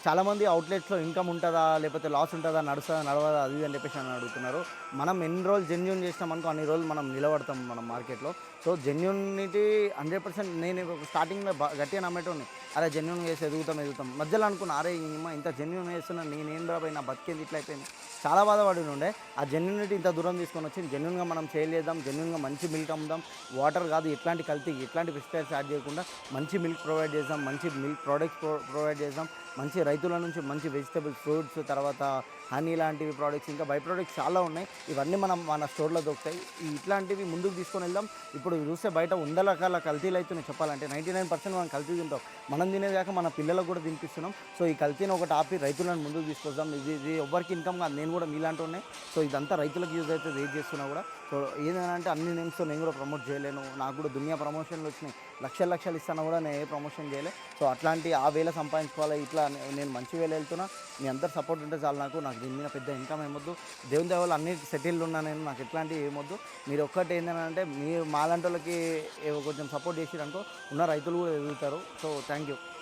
చాలామంది అవుట్లెట్స్‌లో ఇన్‌కమ్ ఉంటదా? లేకపోతే లాస్ ఉంటదా? నడుస్తదా? నడవదా? అది ఇది అని చెప్పేసి అని అడుగుతున్నారు. మనం ఎన్ని రోజులు జెన్యూన్ చేసినామనుకో అన్ని రోజులు మనం నిలబడతాం మనం మార్కెట్‌లో. సో, జెన్యూనిటీ 100% నేను స్టార్టింగ్‌లో గట్టిగా నమ్మేటోడిని. అరే! జెన్యూన్‌గా చేసి ఎదుగుతాం. మధ్యలో అనుకున్నా అరే! ఇంత జెన్యూన్‌గా చేస్తున్నా నేనేందిరా బయ్ నా బతికేంది ఇట్లా అయిపోయింది. చాలా బాధపడినుండే. ఆ జెన్యూనిటీ ఇంత దూరం తీసుకొనొచ్చి జెన్యూన్‌గా మనం సేల్ చేద్దాం. జెన్యూన్‌గా మంచి మిల్క్ అమ్ముదాం. వాటర్ కాదు ఎట్లాంటి కల్తీ, ఎట్లాంటి పెస్టిసైడ్స్ యాడ్ చేయకుండా మంచి మిల్క్ ప్రొవైడ్ చేద్దాం. మంచి మిల్క్ ప్రొడక్ట్స్ ప్రొవైడ్ చేద్దాం. మంచి రైతుల నుంచి మంచి వెజిటబుల్స్, ఫ్రూట్స్ తర్వాత హనీ లాంటివి ప్రొడక్ట్స్ ఇంకా బై ప్రొడక్ట్స్ చాలా ఉన్నాయి. ఇవన్నీ మనం మన స్టోర్‌లో దొరుకుతాయి. ఇట్లాంటివి ముందుకు తీసుకొనెళ్దాం. ఇప్పుడు చూస్తే బయట వందల రకాల కల్తీలైతున్నాయి చెప్పాలంటే. 99% మనం కల్తీ తింటాం. మనం తినేది కాక మన పిల్లలకు కూడా తినిపిస్తున్నాం. సో, ఈ కల్తీని ఒకటి ఆపి రైతులను ముందుకు తీసుకొద్దాం. ఇది ఎవ్వరికి ఇన్‌కమ్ కాదు. నేను కూడా మీలాంటోడినే. సో, ఇదంతా రైతులకు యూజ్ అయితది ఏది చేస్తున్నా కూడా. సో, ఏదైనా అన్ని నేమ్స్‌తో నేను కూడా ప్రమోట్ చేయలేను. నాకు కూడా దునియా ప్రమోషన్‌లొచ్చినాయి. లక్షలు ఇస్తున్నా కూడా నేను ఏ ప్రమోషన్ చేయలే. సో, అట్లాంటి ఆ వేళ సంపాదించుకోవాలి. ఇట్లా నేను మంచి వేలో వెళ్తున్నా. మీ అందరి సపోర్ట్ ఉంటే చాలు నాకు. నాకు దీని మీద పెద్ద ఇన్‌కమ్ ఏమొద్దు. దేవుని దయ వల్ల అన్నీ సెటిల్డ్ ఉన్నా నేను. నాకు ఎట్లాంటివి ఏమొద్దు. మీరు ఒక్కటి ఏందనంటే మీరు మాలాంటోళ్ళకి కొంచెం సపోర్ట్ చేసిరనుకో ఉన్న రైతులు కూడా ఎదుగుతారు. So, thank you.